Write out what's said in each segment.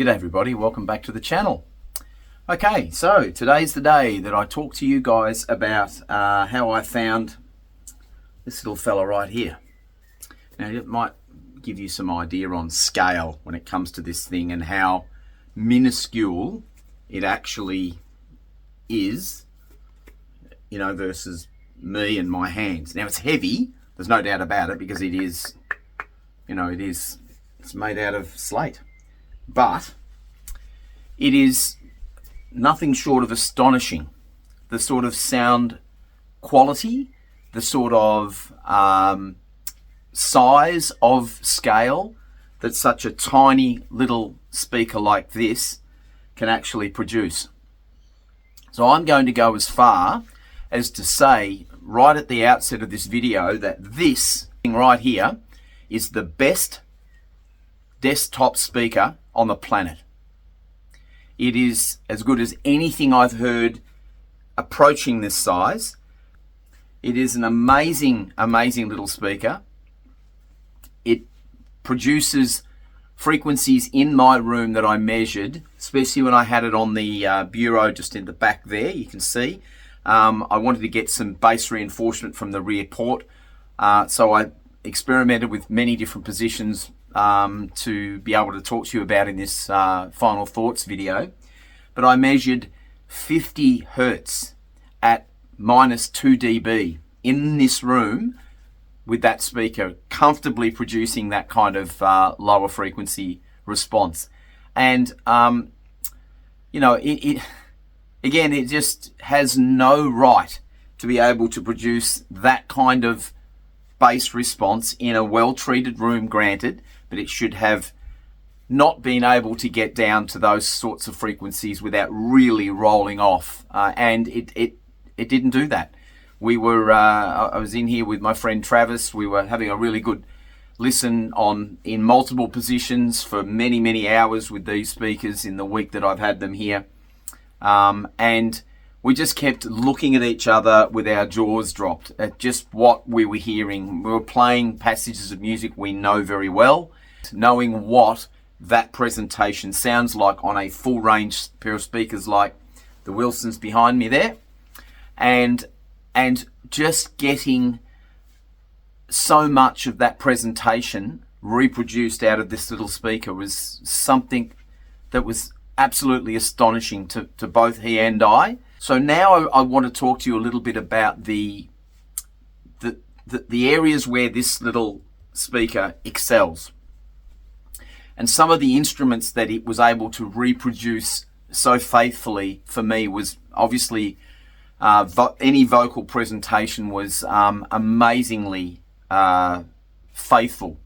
G'day everybody, welcome back to the channel. Okay, so today's the day that I talk to you guys about how I found this little fella right here. Now it might give you some idea on scale when it comes to this thing and how minuscule it actually is, you know, versus me and my hands. Now it's heavy, there's no doubt about it, because it is, you know, it's made out of slate. But it is nothing short of astonishing. The sort of sound quality, the sort of size of scale that such a tiny little speaker like this can actually produce. So I'm going to go as far as to say right at the outset of this video that this thing right here is the best desktop speaker on the planet. It is as good as anything I've heard approaching this size. It is an amazing, amazing little speaker. It produces frequencies in my room that I measured, especially when I had it on the bureau just in the back there, you can see. I wanted to get some bass reinforcement from the rear port, so I experimented with many different positions to be able to talk to you about in this final thoughts video. But I measured 50 hertz at -2 dB in this room with that speaker, comfortably producing that kind of lower frequency response. And you know, it just has no right to be able to produce that kind of bass response in a well-treated room, granted, but it should have not been able to get down to those sorts of frequencies without really rolling off, and it didn't do that. We were I was in here with my friend Travis. We were having a really good listen in multiple positions for many hours with these speakers in the week that I've had them here, and we just kept looking at each other with our jaws dropped at just what we were hearing. We were playing passages of music we know very well, knowing what that presentation sounds like on a full range pair of speakers like the Wilsons behind me there, and just getting so much of that presentation reproduced out of this little speaker was something that was absolutely astonishing to both he and I. So now I want to talk to you a little bit about the areas where this little speaker excels, and some of the instruments that it was able to reproduce so faithfully for me was obviously any vocal presentation was amazingly faithful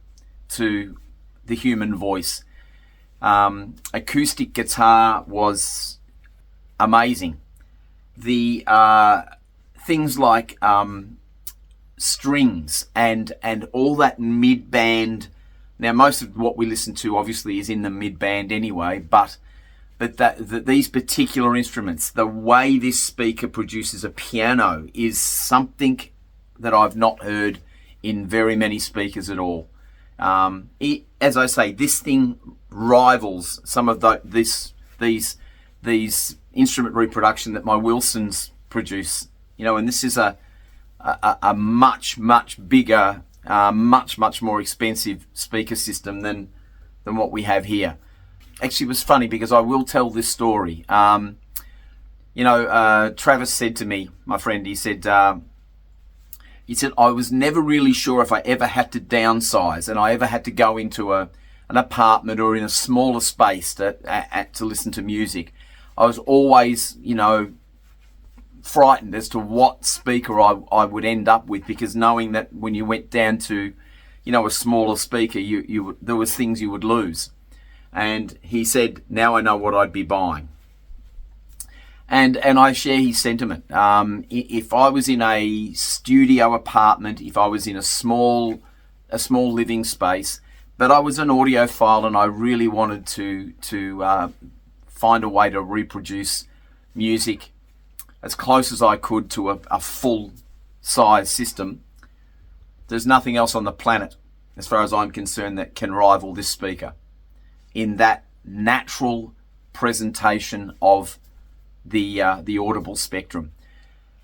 to the human voice. Acoustic guitar was amazing. The things like strings and all that mid-band. Now, most of what we listen to obviously is in the mid-band anyway, but these particular instruments, the way this speaker produces a piano is something that I've not heard in very many speakers at all. As I say, this thing rivals some of these instrument reproduction that my Wilsons produce, you know, and this is a much bigger, much more expensive speaker system than what we have here. Actually, it was funny because I will tell this story. You know, Travis said to me, my friend, he said I was never really sure if I ever had to downsize and I ever had to go into an apartment or in a smaller space to listen to music. I was always, you know, frightened as to what speaker I would end up with, because knowing that when you went down to, you know, a smaller speaker, there was things you would lose. And he said, now I know what I'd be buying. And I share his sentiment. If I was in a studio apartment, if I was in a small living space, but I was an audiophile and I really wanted to find a way to reproduce music as close as I could to a full size system, there's nothing else on the planet, as far as I'm concerned, that can rival this speaker in that natural presentation of the audible spectrum.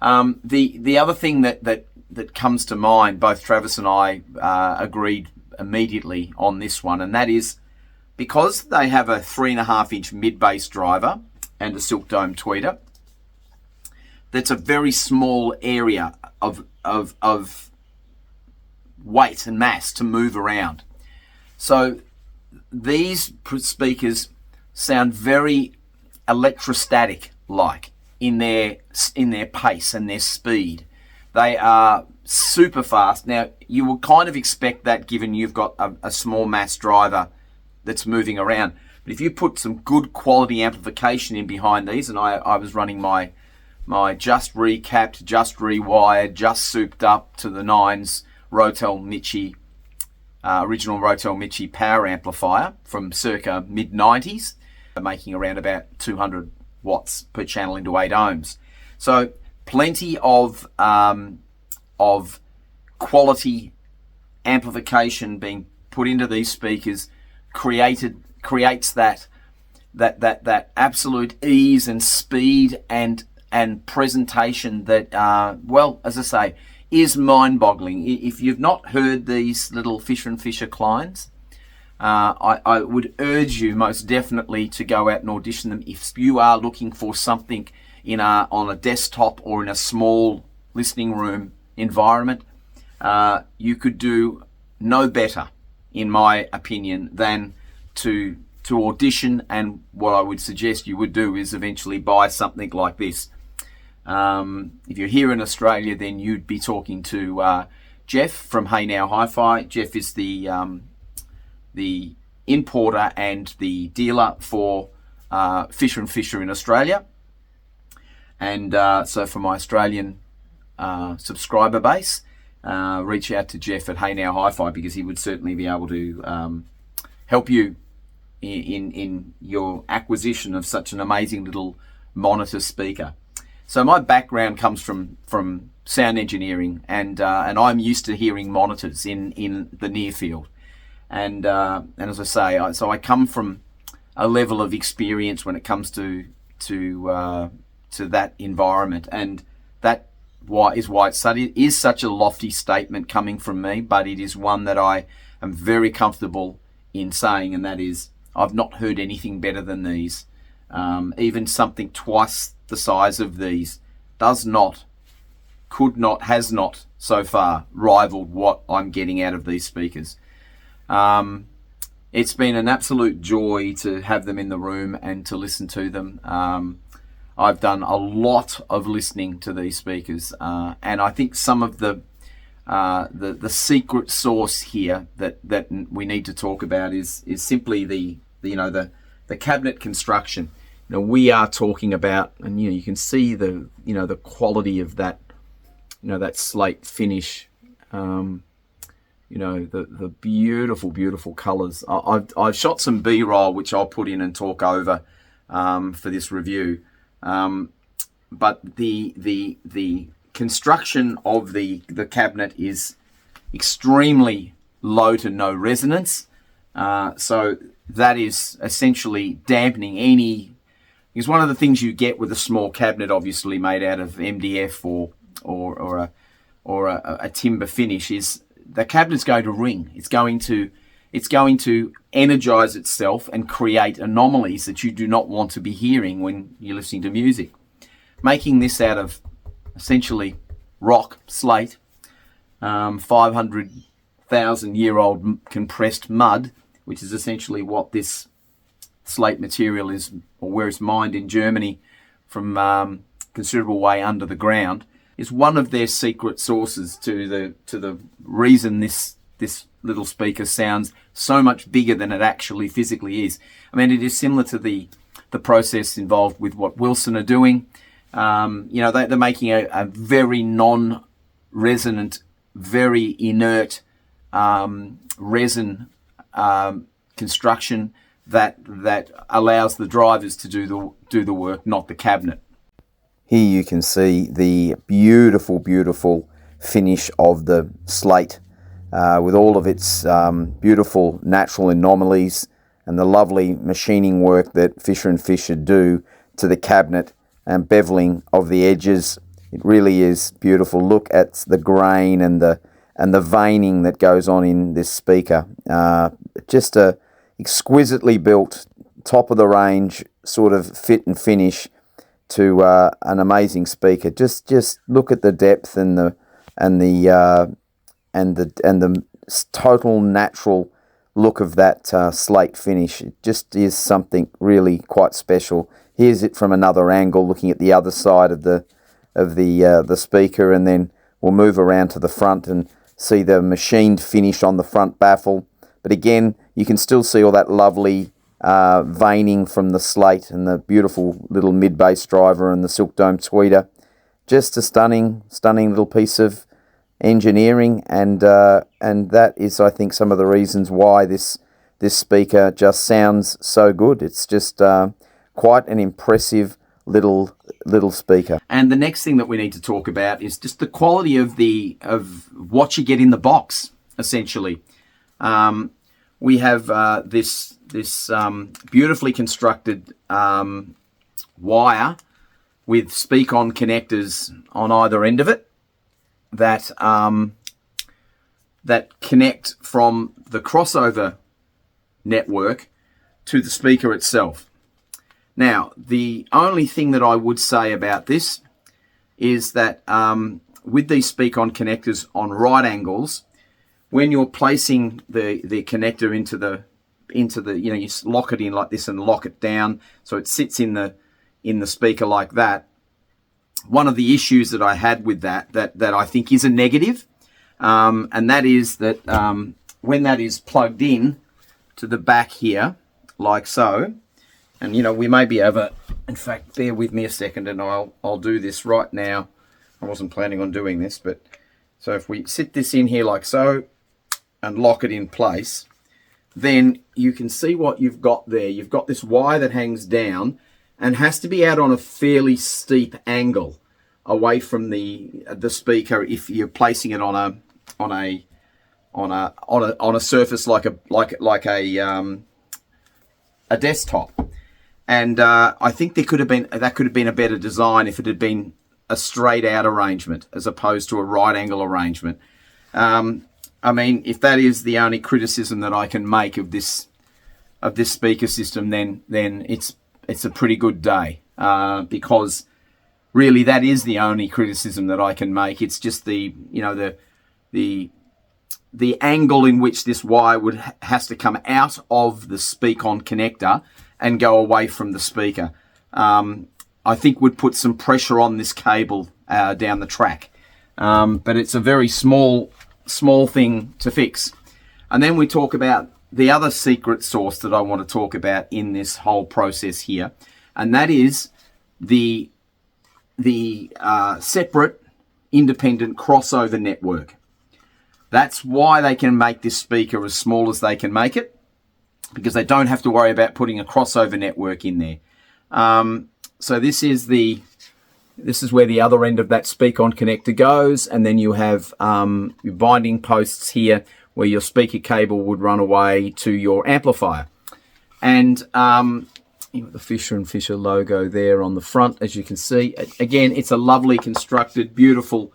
The other thing that comes to mind, both Travis and I agreed immediately on this one, and that is because they have a 3.5-inch mid-bass driver and a silk dome tweeter. That's a very small area of weight and mass to move around. So these speakers sound very electrostatic-like in their pace and their speed. They are super fast. Now, you would kind of expect that given you've got a small mass driver that's moving around. But if you put some good quality amplification in behind these, and I was running my just recapped, just rewired, just souped up to the nines Rotel Michi, original Rotel Michi power amplifier from circa mid-90s, making around about 200 watts per channel into 8 ohms. So plenty of quality amplification being put into these speakers creates that absolute ease and speed and presentation that, well, as I say, is mind-boggling. If you've not heard these little Fischer and Fischer Kleins, I would urge you most definitely to go out and audition them if you are looking for something on a desktop or in a small listening room environment. You could do no better, in my opinion, than to audition, and what I would suggest you would do is eventually buy something like this. If you're here in Australia, then you'd be talking to Geoff from Hey Now Hi-Fi. Geoff is the importer and the dealer for Fischer and Fischer in Australia. And so for my Australian subscriber base, reach out to Geoff at Hey Now Hi-Fi, because he would certainly be able to help you in your acquisition of such an amazing little monitor speaker. So my background comes from sound engineering, and I'm used to hearing monitors in the near field. And as I say, I come from a level of experience when it comes to that environment, and that is why it is such a lofty statement coming from me, but it is one that I am very comfortable in saying, and that is, I've not heard anything better than these. Even something twice the size of these has not so far rivaled what I'm getting out of these speakers. It's been an absolute joy to have them in the room and to listen to them. I've done a lot of listening to these speakers, and I think some of the secret sauce here that we need to talk about is simply the cabinet construction. We are talking about, and you can see the quality of that, that slate finish, the beautiful colours. I've shot some B-roll which I'll put in and talk over for this review. But the construction of the cabinet is extremely low to no resonance. So that is essentially dampening any. Because one of the things you get with a small cabinet, obviously made out of MDF or a timber finish, is the cabinet's going to ring. It's going to energize itself and create anomalies that you do not want to be hearing when you're listening to music. Making this out of essentially rock slate, 500,000-year-old compressed mud, which is essentially what this slate material is, or where it's mined in Germany from considerable way under the ground, is one of their secret sources to the reason this little speaker sounds so much bigger than it actually physically is. I mean, it is similar to the process involved with what Wilson are doing. They're making a very non-resonant, very inert resin construction that allows the drivers to do the work, not the cabinet. Here you can see the beautiful finish of the slate with all of its beautiful natural anomalies, and the lovely machining work that Fischer and Fischer do to the cabinet and beveling of the edges. It really is beautiful. Look at the grain and the veining that goes on in this speaker. Just a exquisitely built, top of the range sort of fit and finish to an amazing speaker. Just look at the depth and the total natural look of that slate finish. It just is something really quite special. Here's it from another angle, looking at the other side of the speaker, and then we'll move around to the front and see the machined finish on the front baffle. But again, you can still see all that lovely veining from the slate and the beautiful little mid-bass driver and the silk dome tweeter. Just a stunning little piece of engineering, and that is, I think, some of the reasons why this speaker just sounds so good. It's just quite an impressive little speaker. And the next thing that we need to talk about is just the quality of what you get in the box. Essentially, we have this beautifully constructed wire with speak-on connectors on either end of it that connect from the crossover network to the speaker itself. Now, the only thing that I would say about this is that with these speak-on connectors on right angles, when you're placing the connector into the you lock it in like this and lock it down so it sits in the speaker like that. One of the issues that I had with that I think is a negative, and that is that when that is plugged in to the back here, like so, and we may be able, in fact, bear with me a second and I'll do this right now. I wasn't planning on doing this, but so if we sit this in here like so and lock it in place, then you can see what you've got there. You've got this wire that hangs down and has to be out on a fairly steep angle away from the speaker if you're placing it on a surface like a desktop. And I think that could have been a better design if it had been a straight out arrangement as opposed to a right angle arrangement. I mean, if that is the only criticism that I can make of this speaker system, then it's a pretty good day, because really that is the only criticism that I can make. It's just the angle in which this wire has to come out of the speak-on connector and go away from the speaker. I think would put some pressure on this cable down the track, but it's a very small thing to fix. And then we talk about the other secret sauce that I want to talk about in this whole process here, and that is the separate independent crossover network. That's why they can make this speaker as small as they can make it, because they don't have to worry about putting a crossover network in there. So this is where the other end of that speak-on connector goes, and then you have your binding posts here where your speaker cable would run away to your amplifier. And the Fischer and Fischer logo there on the front, as you can see. Again, it's a lovely constructed, beautiful,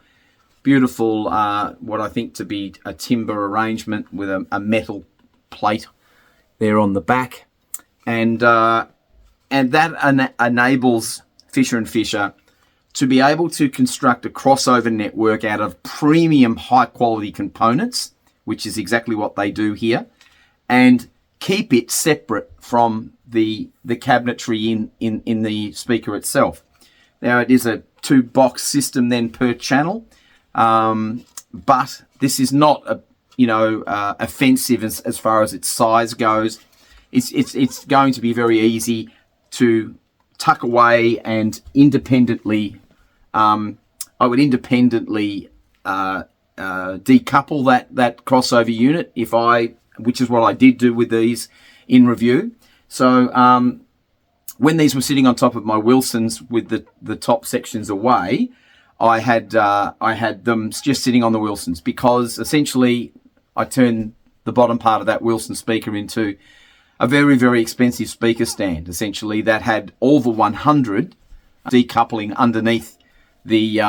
what I think to be a timber arrangement with a metal plate there on the back. And that enables Fischer and Fischer to be able to construct a crossover network out of premium high-quality components, which is exactly what they do here, and keep it separate from the cabinetry in the speaker itself. Now, it is a 2-box system then per channel, but this is not offensive as far as its size goes. It's going to be very easy to tuck away and independently. I would independently decouple that crossover unit which is what I did do with these in review. So when these were sitting on top of my Wilsons with the top sections away, I had them just sitting on the Wilsons, because essentially I turned the bottom part of that Wilson speaker into a very, very expensive speaker stand, essentially, that had all the 100 decoupling underneath the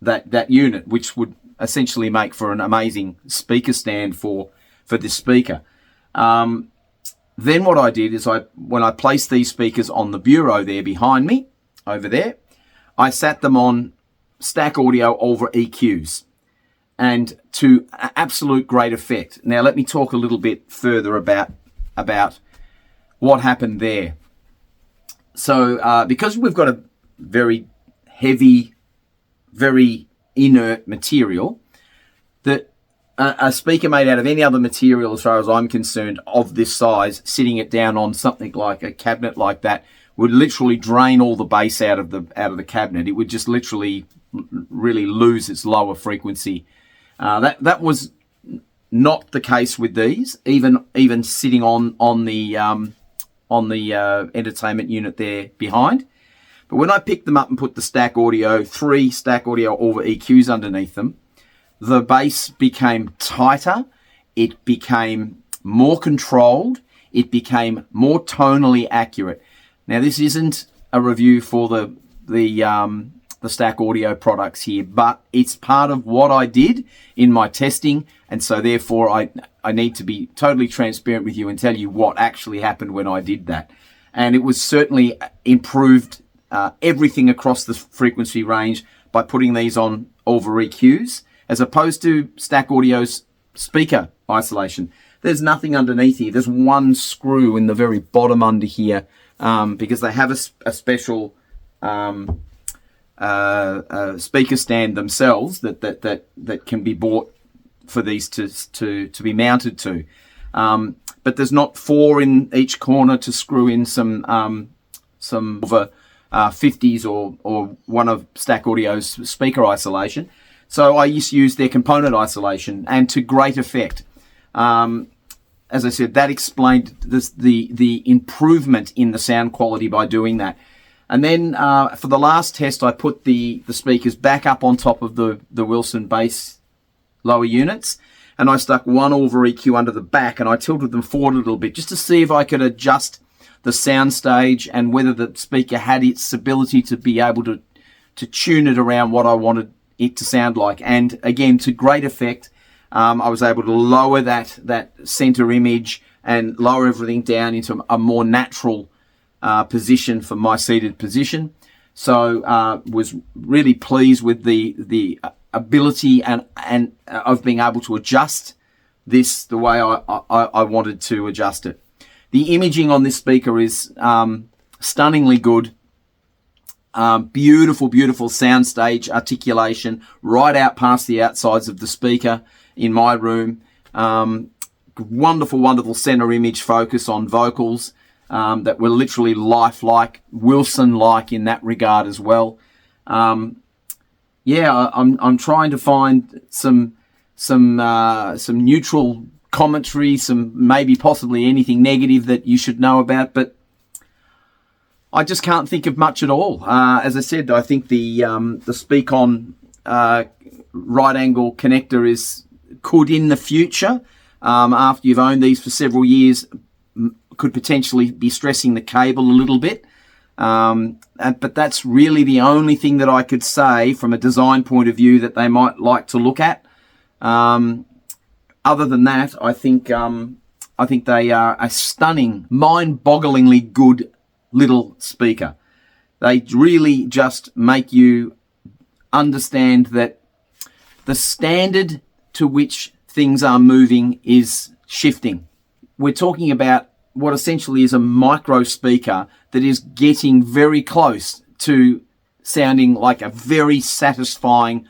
that unit, which would essentially make for an amazing speaker stand for this speaker. Then what I did is when I placed these speakers on the bureau there behind me, over there, I sat them on stack audio over EQs, and to absolute great effect. Now let me talk a little bit further about what happened there. So because we've got a very heavy, very inert material, that a speaker made out of any other material, as far as I'm concerned, of this size, sitting it down on something like a cabinet like that, would literally drain all the bass out of the cabinet. It would just literally really lose its lower frequency. That was not the case with these, even sitting on the entertainment unit there behind. But when I picked them up and put the three stack audio over EQs underneath them, the bass became tighter, it became more controlled, it became more tonally accurate. Now, this isn't a review for the stack audio products here, but it's part of what I did in my testing, and so therefore I need to be totally transparent with you and tell you what actually happened when I did that. And it was certainly improved everything across the frequency range by putting these on over EQs, as opposed to stack audio's speaker isolation. There's nothing underneath here. There's one screw in the very bottom under here, because they have a special speaker stand themselves that can be bought for these to be mounted to. But there's not four in each corner to screw in some over 50s or one of Stack Audio's speaker isolation. So I used to use their component isolation, and to great effect. As I said, that explained the improvement in the sound quality by doing that. And then for the last test, I put the speakers back up on top of the Wilson bass lower units, and I stuck one over EQ under the back, and I tilted them forward a little bit just to see if I could adjust the sound stage and whether the speaker had its ability to be able to tune it around what I wanted it to sound like. And again, to great effect, I was able to lower that center image and lower everything down into a more natural position for my seated position. So was really pleased with the ability and of being able to adjust this the way I wanted to adjust it. The imaging on this speaker is stunningly good. Beautiful soundstage articulation right out past the outsides of the speaker in my room. Wonderful center image focus on vocals that were literally lifelike, Wilson-like in that regard as well. I'm trying to find some neutral commentary, some maybe possibly anything negative that you should know about, but I just can't think of much at all. As I said, I think the speak-on right angle connector could in the future, after you've owned these for several years, could potentially be stressing the cable a little bit. But that's really the only thing that I could say from a design point of view that they might like to look at. Other than that, I think they are a stunning, mind-bogglingly good little speaker. They really just make you understand that the standard to which things are moving is shifting. We're talking about what essentially is a micro speaker that is getting very close to sounding like a very satisfying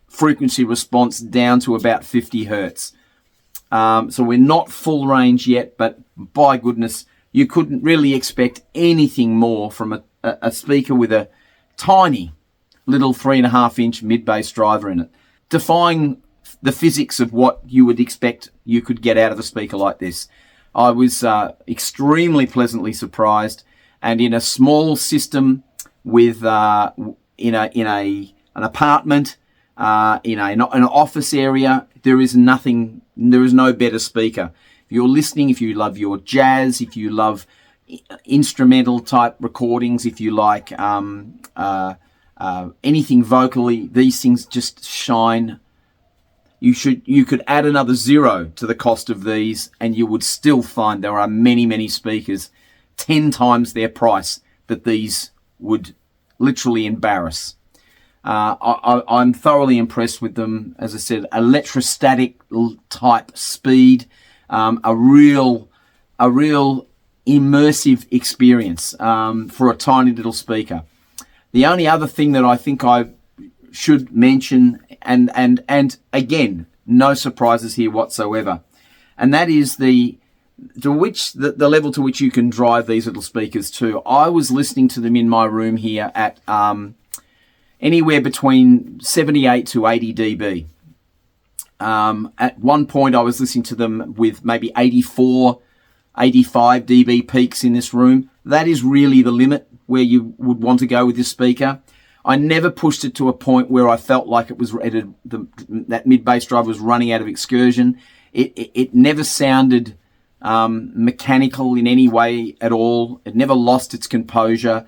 frequency response down to about 50 hertz. So we're not full range yet, but by goodness, you couldn't really expect anything more from a speaker with a tiny little 3.5-inch mid-bass driver in it, defying the physics of what you would expect you could get out of a speaker like this. I was extremely pleasantly surprised, and in a small system with in an apartment, in an office area, there is no better speaker. If you're listening, if you love your jazz, if you love instrumental type recordings, if you like anything vocally, these things just shine. You could add another 0 to the cost of these, and you would still find there are many, many speakers 10 times their price that these would literally embarrass. I'm thoroughly impressed with them. As I said, electrostatic type speed, a real immersive experience for a tiny little speaker. The only other thing that I think I should mention, and again, no surprises here whatsoever, and that is the level to which you can drive these little speakers to. I was listening to them in my room here at anywhere between 78 to 80 dB. At one point, I was listening to them with maybe 84, 85 dB peaks in this room. That is really the limit where you would want to go with this speaker. I never pushed it to a point where I felt like it was that mid-bass drive was running out of excursion. It never sounded mechanical in any way at all. It never lost its composure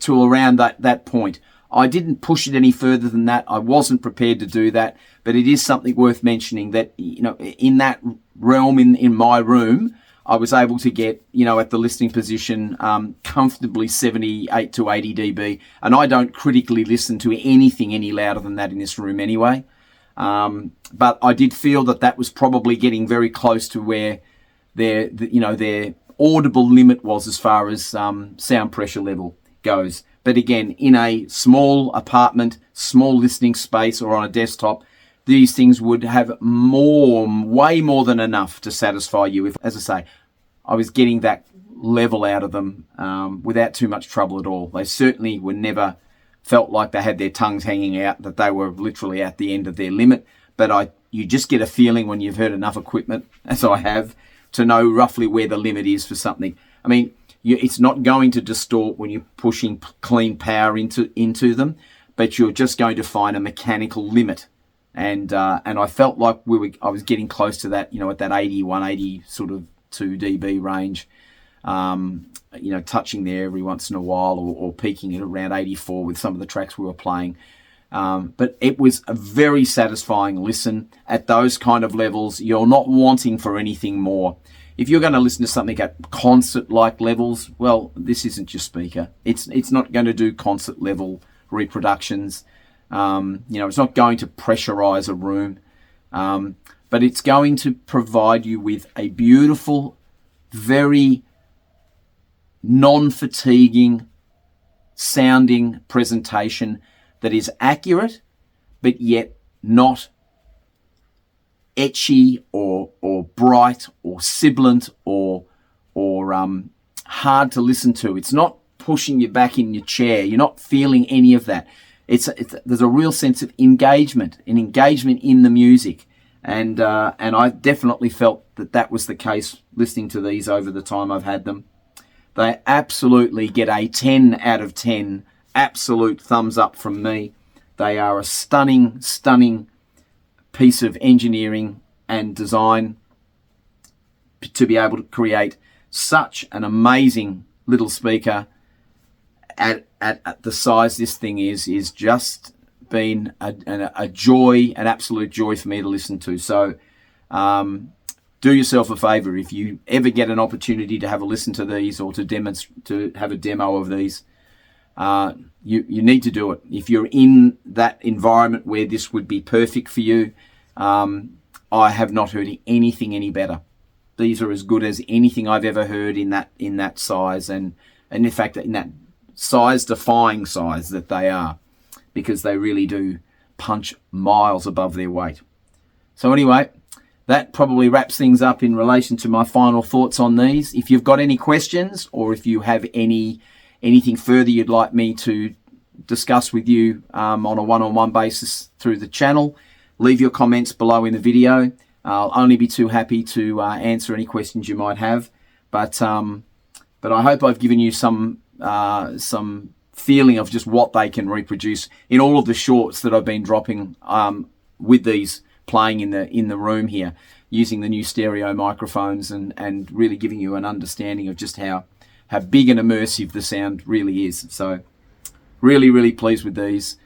to around that point. I didn't push it any further than that. I wasn't prepared to do that, but it is something worth mentioning that, in that realm in my room, I was able to get, at the listening position, comfortably 78 to 80 dB. And I don't critically listen to anything any louder than that in this room anyway. But I did feel that was probably getting very close to where their audible limit was as far as sound pressure level goes. But again, in a small apartment, small listening space, or on a desktop, these things would have way more than enough to satisfy you. If, as I say, I was getting that level out of them without too much trouble at all. They certainly were never felt like they had their tongues hanging out, that they were literally at the end of their limit. But you just get a feeling when you've heard enough equipment, as I have, to know roughly where the limit is for something. I mean, it's not going to distort when you're pushing clean power into them, but you're just going to find a mechanical limit. And I felt like I was getting close to that, at that 81, 80 sort of 2 dB range, touching there every once in a while, or peaking at around 84 with some of the tracks we were playing. But it was a very satisfying listen at those kind of levels. You're not wanting for anything more. If you're going to listen to something at concert-like levels, well, this isn't your speaker. It's not going to do concert-level reproductions. It's not going to pressurize a room, but it's going to provide you with a beautiful, very non-fatiguing sounding presentation that is accurate, but yet not etchy or bright or sibilant or hard to listen to. It's not pushing you back in your chair. You're not feeling any of that. There's a real sense of engagement in the music, and I definitely felt that was the case listening to these over the time I've had them. They absolutely get a 10 out of 10, absolute thumbs up from me. They are a stunning, stunning piece of engineering and design to be able to create such an amazing little speaker at the size this thing is just been a joy, an absolute joy for me to listen to. So do yourself a favor, if you ever get an opportunity to have a listen to these or to have a demo of these, you need to do it. If you're in that environment where this would be perfect for you, I have not heard anything any better. These are as good as anything I've ever heard in that size, and in fact in that size-defying size that they are, because they really do punch miles above their weight. So anyway, that probably wraps things up in relation to my final thoughts on these. If you've got any questions, or if you have anything further you'd like me to discuss with you on a one-on-one basis through the channel, leave your comments below in the video. I'll only be too happy to answer any questions you might have. But I hope I've given you some feeling of just what they can reproduce in all of the shorts that I've been dropping with these playing in the room here, using the new stereo microphones and really giving you an understanding of just how big and immersive the sound really is. So really, really pleased with these.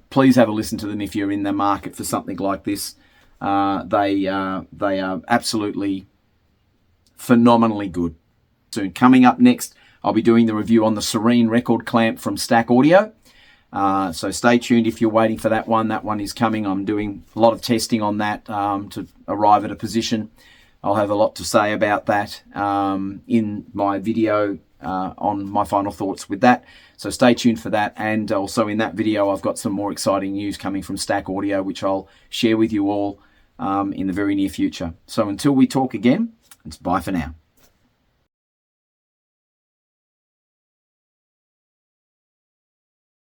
Please have a listen to them if you're in the market for something like this. They are absolutely phenomenally good. Soon coming up next, I'll be doing the review on the Serene record clamp from Stack Audio. So stay tuned if you're waiting for that one. That one is coming. I'm doing a lot of testing on that to arrive at a position. I'll have a lot to say about that in my video on my final thoughts with that. So stay tuned for that. And also in that video, I've got some more exciting news coming from Stack Audio, which I'll share with you all in the very near future. So until we talk again, it's bye for now.